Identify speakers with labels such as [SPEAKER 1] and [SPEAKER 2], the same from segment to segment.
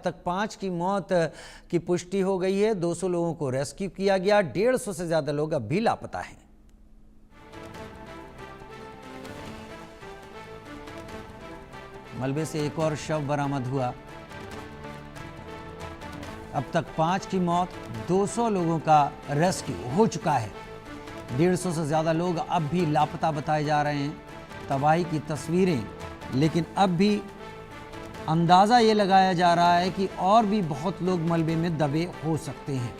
[SPEAKER 1] अब तक 5 की मौत की पुष्टि हो गई है। 200 लोगों को रेस्क्यू किया गया। 150 से ज्यादा लोग अब भी लापता हैं। मलबे से एक और शव बरामद हुआ। अब तक 5 की मौत, 200 लोगों का रेस्क्यू हो चुका है। 150 से ज्यादा लोग अब भी लापता बताए जा रहे हैं। तबाही की तस्वीरें, लेकिन अब भी अंदाजा ये लगाया जा रहा है कि और भी बहुत लोग मलबे में दबे हो सकते हैं।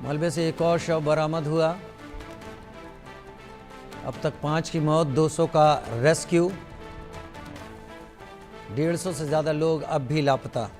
[SPEAKER 1] मलबे से एक और शव बरामद हुआ। अब तक 5 की मौत, 200 का रेस्क्यू। 150 से ज्यादा लोग अब भी लापता।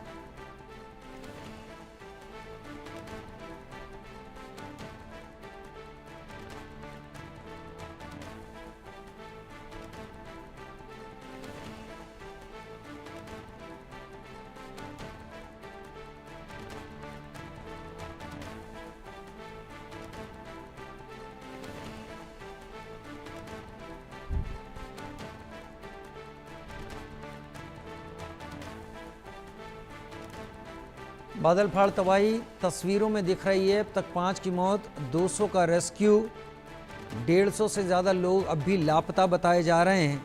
[SPEAKER 1] बादल फाड़ तबाही तस्वीरों में दिख रही है। अब तक 5 की मौत, 200 का रेस्क्यू। 150 से ज्यादा लोग अब भी लापता बताए जा रहे हैं।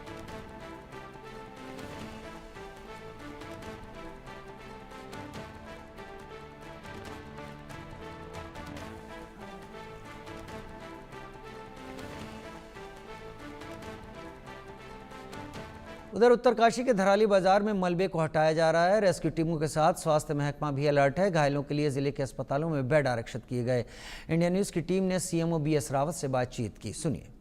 [SPEAKER 1] उधर उत्तरकाशी के धराली बाजार में मलबे को हटाया जा रहा है। रेस्क्यू टीमों के साथ स्वास्थ्य महकमा भी अलर्ट है। घायलों के लिए जिले के अस्पतालों में बेड आरक्षित किए गए। इंडिया न्यूज की टीम ने सीएमओ बीएस रावत से बातचीत की, सुनिए।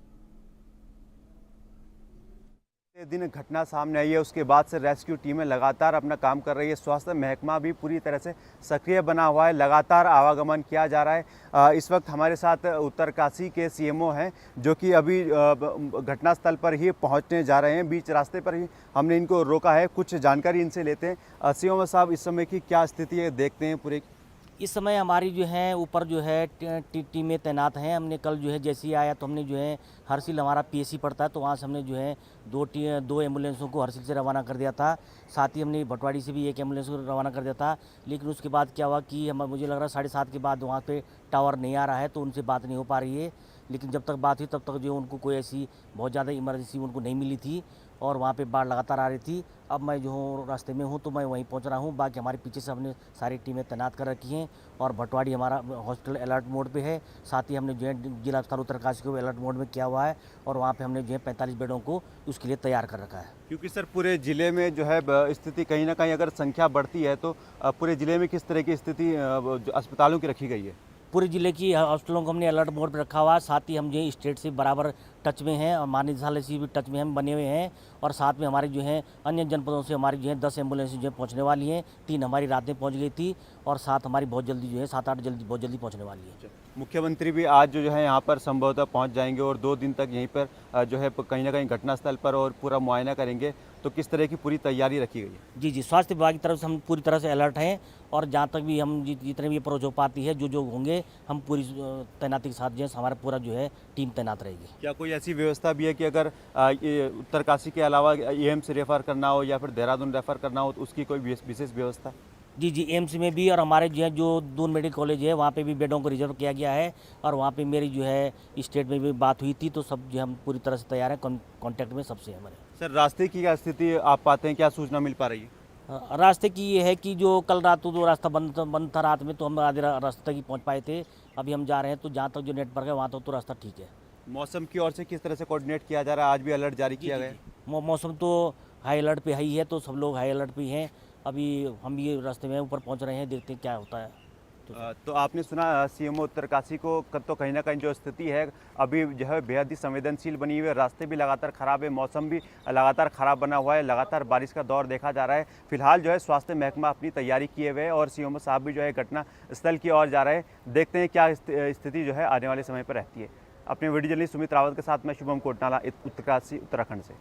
[SPEAKER 2] दिन घटना सामने आई है, उसके बाद से रेस्क्यू टीमें लगातार अपना काम कर रही है। स्वास्थ्य महकमा भी पूरी तरह से सक्रिय बना हुआ है, लगातार आवागमन किया जा रहा है। इस वक्त हमारे साथ उत्तरकाशी के सीएमओ हैं, जो कि अभी घटनास्थल पर ही पहुंचने जा रहे हैं। बीच रास्ते पर ही हमने इनको रोका है, कुछ जानकारी इनसे लेते हैं। सीएमओ साहब, इस समय की क्या स्थिति है, देखते हैं पूरे।
[SPEAKER 3] इस समय हमारी जो है ऊपर जो है टीमें तैनात हैं। हमने कल जो है जैसे ही आया तो हमने जो है हरसिल, हमारा पीएससी पड़ता है, तो वहाँ से हमने जो है दो एम्बुलेंसों को हरसिल से रवाना कर दिया था। साथ ही हमने भटवाड़ी से भी एक एम्बुलेंस को रवाना कर दिया था। लेकिन उसके बाद क्या हुआ कि मुझे लग रहा है 7:30 के बाद वहाँ पे टावर नहीं आ रहा है, तो उनसे बात नहीं हो पा रही है। लेकिन जब तक बात हुई तब तक जो उनको कोई ऐसी बहुत ज़्यादा इमरजेंसी उनको नहीं मिली थी और वहाँ पे बाढ़ लगातार आ रही थी। अब मैं जो हूँ रास्ते में हूँ, तो मैं वहीं पहुँच रहा हूँ। बाकी हमारे पीछे से हमने सारी टीमें तैनात कर रखी हैं और भटवाड़ी हमारा हॉस्पिटल अलर्ट मोड पे है। साथ ही हमने जो है जिला अस्पताल उत्तरकाशी को अलर्ट मोड में किया हुआ है और वहाँ पे हमने जो है 45 बेडों को उसके लिए तैयार कर रखा है।
[SPEAKER 2] क्योंकि सर पूरे ज़िले में जो है स्थिति कहीं ना कहीं अगर संख्या बढ़ती है तो पूरे ज़िले में किस तरह की स्थिति अस्पतालों की रखी गई है?
[SPEAKER 3] पूरे ज़िले की हॉस्पिटलों को हमने अलर्ट मोड पर रखा हुआ है। साथ ही हम जो स्टेट से बराबर टच में हैं और महानिदेशालय से भी टच में हम बने हुए हैं। और साथ में हमारे जो है अन्य जनपदों से हमारी जो है 10 एम्बुलेंस जो है पहुँचने वाली हैं। 3 हमारी रात में पहुँच गई थी और 7 हमारी बहुत जल्दी जो है 7-8 बहुत जल्दी पहुँचने वाली है।
[SPEAKER 2] मुख्यमंत्री भी आज जो है यहाँ पर संभवतः पहुँच जाएंगे और 2 दिन तक यहीं पर जो है कहीं ना कहीं घटनास्थल पर और पूरा मुआयना करेंगे। तो किस तरह की पूरी तैयारी रखी गई है?
[SPEAKER 3] जी, स्वास्थ्य विभाग की तरफ से हम पूरी तरह से अलर्ट हैं और जहाँ तक भी हम जितने भी अप्रोच हो पाती है जो होंगे, हम पूरी तैनाती के साथ जो है हमारा पूरा जो है टीम तैनात रहेगी।
[SPEAKER 2] क्या कोई ऐसी व्यवस्था भी है कि अगर उत्तरकाशी के अलावा एम्स रेफर करना हो या फिर देहरादून रेफर करना हो तो उसकी कोई विशेष व्यवस्था?
[SPEAKER 3] जी, एम्स में भी और हमारे जो है जो दून मेडिकल कॉलेज है वहाँ पे भी बेडों को रिजर्व किया गया है और वहाँ पे मेरी जो है स्टेट में भी बात हुई थी, तो सब जो हम पूरी तरह से तैयार हैं, कॉन्टैक्ट में सबसे हमारे।
[SPEAKER 2] सर, रास्ते की क्या स्थिति आप पाते हैं, क्या सूचना मिल पा रही है?
[SPEAKER 3] रास्ते की ये है कि जो कल रात को जो रास्ता बंद था रात में, तो हम आधे रास्ते तक ही पहुँच पाए थे। अभी हम जा रहे हैं तो जहाँ तक जो नेटवर्क है वहाँ तक तो रास्ता ठीक है।
[SPEAKER 2] मौसम की ओर से किस तरह से कोऑर्डिनेट किया जा रहा है? आज भी अलर्ट जारी किया गया है?
[SPEAKER 3] मौसम तो हाई अलर्ट पे ही है, तो सब लोग हाई अलर्ट पे हैं। अभी हम भी रास्ते में ऊपर पहुंच रहे हैं, देखते हैं क्या होता है।
[SPEAKER 2] तो आपने सुना सीएमओ उत्तरकाशी को, तो कहीं ना कहीं जो स्थिति है अभी जो है बेहद ही संवेदनशील बनी हुई है। रास्ते भी लगातार ख़राब है, मौसम भी लगातार ख़राब बना हुआ है, लगातार बारिश का दौर देखा जा रहा है। फिलहाल जो है स्वास्थ्य महकमा अपनी तैयारी किए हुए है और सीएमओ साहब भी जो है घटना स्थल की ओर जा रहे हैं। देखते हैं क्या स्थिति जो है आने वाले समय पर रहती है। अपने वीडियो जर्नलिस्ट सुमित रावत के साथ मैं शुभम कोटनाला, उत्तरकाशी, उत्तराखंड से।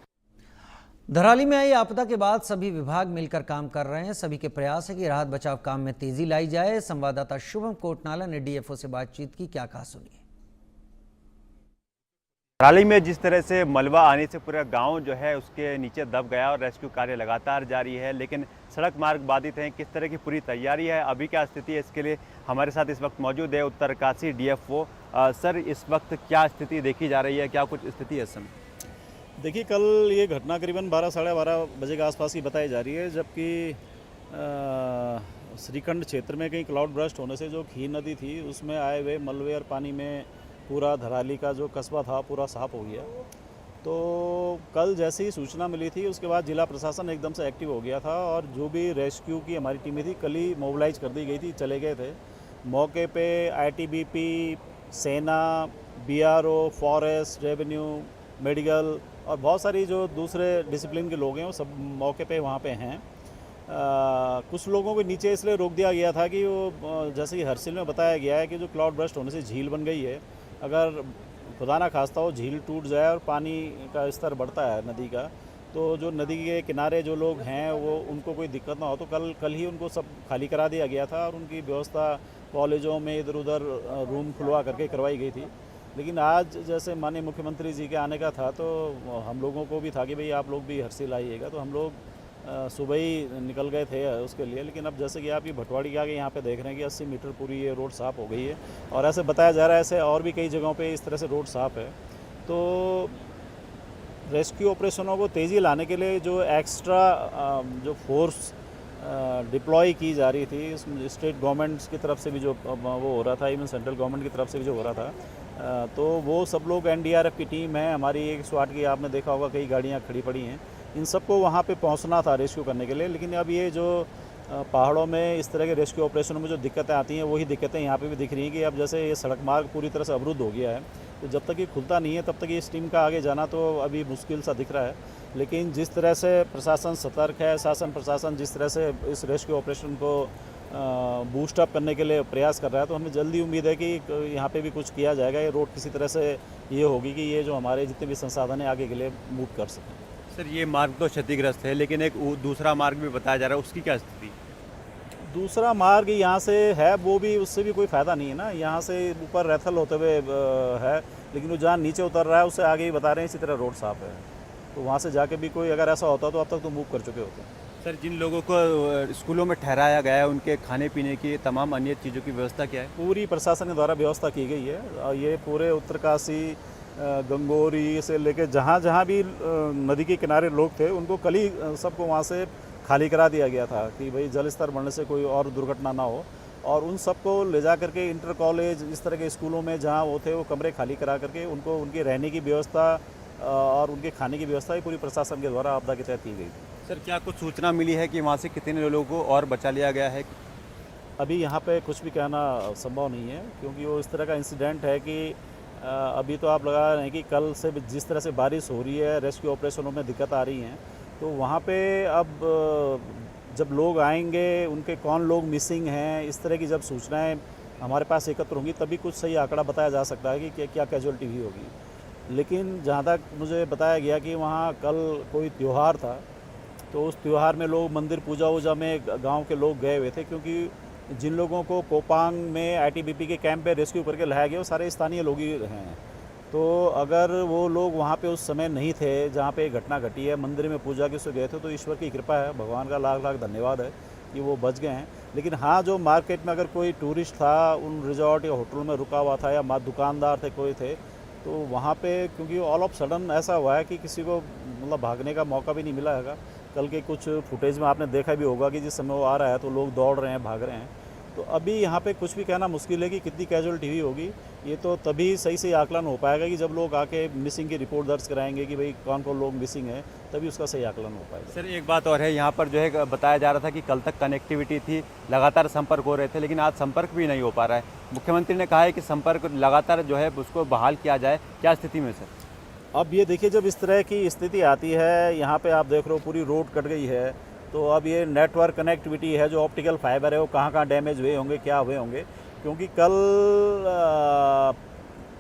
[SPEAKER 1] धराली में आई आपदा के बाद सभी विभाग मिलकर काम कर रहे हैं। सभी के प्रयास है कि राहत बचाव काम में तेजी लाई जाए। संवाददाता शुभम कोटनाला ने डीएफओ से बातचीत की, क्या कहा सुनिए।
[SPEAKER 2] धराली में जिस तरह से मलबा आने से पूरा गांव जो है उसके नीचे दब गया और रेस्क्यू कार्य लगातार जारी है, लेकिन सड़क मार्ग बाधित हैं। किस तरह की पूरी तैयारी है, अभी क्या स्थिति है, इसके लिए हमारे साथ इस वक्त मौजूद है उत्तरकाशी डीएफओ। सर, इस वक्त क्या स्थिति देखी जा रही है, क्या कुछ स्थिति है इस समय?
[SPEAKER 4] देखिए, कल ये घटना करीबन 12 साढ़े 12 बजे के आसपास की बताई जा रही है, जबकि श्रीखंड क्षेत्र में कहीं क्लाउड ब्रस्ट होने से जो खीर नदी थी उसमें आए हुए मलबे और पानी में पूरा धराली का जो कस्बा था पूरा साफ हो गया। तो कल जैसे ही सूचना मिली थी उसके बाद जिला प्रशासन एकदम से एक्टिव हो गया था और जो भी रेस्क्यू की हमारी टीमें थी कल ही मोबिलाइज कर दी गई थी, चले गए थे मौके पे। आईटीबीपी, सेना, बीआरओ, फॉरेस्ट, रेवेन्यू, मेडिकल और बहुत सारी जो दूसरे डिसिप्लिन के लोग हैं वो सब मौके पे वहाँ पे हैं। कुछ लोगों को नीचे इसलिए रोक दिया गया था कि वो जैसे कि हरसिल में बताया गया है कि जो क्लाउड ब्रस्ट होने से झील बन गई है, अगर खुदा ना खास्ता हो झील टूट जाए और पानी का स्तर बढ़ता है नदी का, तो जो नदी के किनारे जो लोग हैं वो उनको कोई दिक्कत ना हो। तो कल ही उनको सब खाली करा दिया गया था और उनकी व्यवस्था कॉलेजों में इधर उधर रूम खुलवा करके करवाई गई थी। लेकिन आज जैसे माननीय मुख्यमंत्री जी के आने का था तो हम लोगों को भी था कि भाई आप लोग भी हरसिल आइएगा, तो हम लोग सुबह ही निकल गए थे उसके लिए। लेकिन अब जैसे कि आप ये भटवाड़ी के आगे यहाँ पे देख रहे हैं कि 80 मीटर पूरी ये रोड साफ़ हो गई है और ऐसे बताया जा रहा है ऐसे और भी कई जगहों पे इस तरह से रोड साफ़ है। तो रेस्क्यू ऑपरेशनों को तेज़ी लाने के लिए जो एक्स्ट्रा जो फोर्स डिप्लॉय की जा रही थी, स्टेट गवर्नमेंट्स की तरफ से भी जो वो हो रहा था, इवन सेंट्रल गवर्नमेंट की तरफ से भी जो हो रहा था, तो वो सब लोग एनडीआरएफ की टीम है हमारी 108 की, आपने देखा होगा कई गाड़ियाँ खड़ी पड़ी हैं, इन सबको वहाँ पे पहुँचना था रेस्क्यू करने के लिए। लेकिन अब ये जो पहाड़ों में इस तरह के रेस्क्यू ऑपरेशनों में जो दिक्कतें आती हैं वही दिक्कतें यहाँ पे भी दिख रही हैं कि अब जैसे ये सड़क मार्ग पूरी तरह से अवरुद्ध हो गया है, तो जब तक ये खुलता नहीं है तब तक इस टीम का आगे जाना तो अभी मुश्किल सा दिख रहा है। लेकिन जिस तरह से प्रशासन सतर्क है, शासन प्रशासन जिस तरह से इस रेस्क्यू ऑपरेशन को बूस्ट अप करने के लिए प्रयास कर रहा है, तो हमें जल्दी उम्मीद है कि यहाँ पे भी कुछ किया जाएगा। ये रोड किसी तरह से ये होगी कि ये जो हमारे जितने भी संसाधन है आगे के लिए मूव कर सकें।
[SPEAKER 2] सर, ये मार्ग तो क्षतिग्रस्त है, लेकिन एक दूसरा मार्ग भी बताया जा रहा है, उसकी क्या स्थिति?
[SPEAKER 4] दूसरा मार्ग यहाँ से है, वो भी उससे भी कोई फ़ायदा नहीं है ना। यहाँ से ऊपर रैथल होते हुए है, लेकिन वो जहाँ नीचे उतर रहा है उससे आगे ही बता रहे हैं इसी तरह रोड साफ़ है, तो वहाँ से जाके भी कोई अगर ऐसा होता तो अब तक तो मूव कर चुके होते हैं।
[SPEAKER 2] सर, जिन लोगों को स्कूलों में ठहराया गया है उनके खाने पीने की तमाम अन्य चीज़ों की व्यवस्था क्या है?
[SPEAKER 4] पूरी प्रशासन के द्वारा व्यवस्था की गई है और ये पूरे उत्तरकाशी, गंगोरी से लेकर जहाँ भी नदी के किनारे लोग थे उनको कल ही सबको वहाँ से खाली करा दिया गया था कि भाई जल स्तर बढ़ने से कोई और दुर्घटना ना हो, और उन सबको ले जा करके इंटर कॉलेज इस तरह के स्कूलों में जहाँ वो थे वो कमरे खाली करा करके उनको उनके रहने की व्यवस्था और उनके खाने की व्यवस्था ही पूरी प्रशासन के द्वारा आपदा के तहत की गई थी।
[SPEAKER 2] सर, क्या कुछ सूचना मिली है कि वहाँ से कितने लोगों को और बचा लिया गया है?
[SPEAKER 4] अभी यहाँ पे कुछ भी कहना संभव नहीं है, क्योंकि वो इस तरह का इंसिडेंट है कि अभी तो आप लगा रहे हैं कि कल से जिस तरह से बारिश हो रही है, रेस्क्यू ऑपरेशनों में दिक्कत आ रही हैं, तो वहाँ पे अब जब लोग आएंगे उनके कौन लोग मिसिंग हैं, इस तरह की जब सूचनाएं हमारे पास एकत्र होंगी तभी कुछ सही आंकड़ा बताया जा सकता है कि क्या कैजुअलिटी हुई होगी। लेकिन जहाँ तक मुझे बताया गया कि वहाँ कल कोई त्यौहार था, तो उस त्यौहार में लोग मंदिर पूजा वूजा में गांव के लोग गए हुए थे, क्योंकि जिन लोगों को कोपांग में आईटीबीपी के कैंप पे रेस्क्यू करके लाया गया वो सारे स्थानीय लोग ही हैं। तो अगर वो लोग वहाँ पे उस समय नहीं थे जहाँ पे घटना घटी है, मंदिर में पूजा के से गए थे, तो ईश्वर की कृपा है, भगवान का लाख लाख धन्यवाद है कि वो बच गए हैं। लेकिन हाँ, जो मार्केट में अगर कोई टूरिस्ट था, उन रिजॉर्ट या होटल में रुका हुआ था, या दुकानदार थे कोई थे, तो वहाँ पे क्योंकि ऑल ऑफ सडन ऐसा हुआ है कि किसी को मतलब भागने का मौका भी नहीं मिला है। कल के कुछ फुटेज में आपने देखा भी होगा कि जिस समय वो आ रहा है तो लोग दौड़ रहे हैं, भाग रहे हैं। तो अभी यहाँ पे कुछ भी कहना मुश्किल है कि कितनी कैजुअलिटी हुई होगी। ये तो तभी सही आकलन हो पाएगा कि जब लोग आके मिसिंग की रिपोर्ट दर्ज कराएंगे कि भाई कौन कौन लोग मिसिंग है, तभी उसका सही आकलन हो पाएगा।
[SPEAKER 2] सर, एक बात और है, यहाँ पर जो है बताया जा रहा था कि कल तक कनेक्टिविटी थी, लगातार संपर्क हो रहे थे, लेकिन आज संपर्क भी नहीं हो पा रहा है। मुख्यमंत्री ने कहा है कि संपर्क लगातार जो है उसको बहाल किया जाए, क्या स्थिति में सर?
[SPEAKER 4] अब ये देखिए, जब इस तरह की स्थिति आती है, यहाँ पे आप देख रहे हो पूरी रोड कट गई है, तो अब ये नेटवर्क कनेक्टिविटी है, जो ऑप्टिकल फाइबर है वो कहाँ डैमेज हुए होंगे, क्या हुए होंगे। क्योंकि कल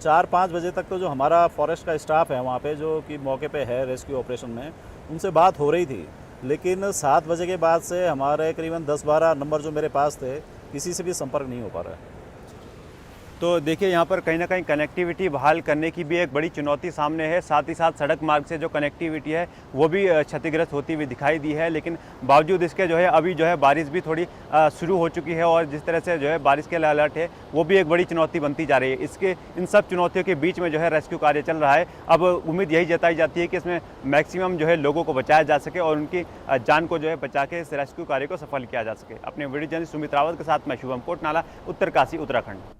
[SPEAKER 4] 4-5 बजे तक तो जो हमारा फॉरेस्ट का स्टाफ है वहाँ पे, जो कि मौके पे है रेस्क्यू ऑपरेशन में, उनसे बात हो रही थी, लेकिन 7 बजे के बाद से हमारे करीबन 10-12 नंबर जो मेरे पास थे, किसी से भी संपर्क नहीं हो पा रहा है।
[SPEAKER 2] तो देखिए यहाँ पर कहीं ना कहीं कनेक्टिविटी बहाल करने की भी एक बड़ी चुनौती सामने है। साथ ही साथ सड़क मार्ग से जो कनेक्टिविटी है वो भी क्षतिग्रस्त होती हुई दिखाई दी है। लेकिन बावजूद इसके जो है अभी जो है बारिश भी थोड़ी शुरू हो चुकी है और जिस तरह से जो है बारिश के लिए अलर्ट है वो भी एक बड़ी चुनौती बनती जा रही है। इसके इन सब चुनौतियों के बीच में जो है रेस्क्यू कार्य चल रहा है। अब उम्मीद यही जताई जाती है कि इसमें मैक्सिमम जो है लोगों को बचाया जा सके और उनकी जान को जो है बचा के इस रेस्क्यू कार्य को सफल किया जा सके। अपने वीडियो जर्नलिस्ट सुमित रावत के साथ मैं शुभम कोटनाला, उत्तरकाशी, उत्तराखंड।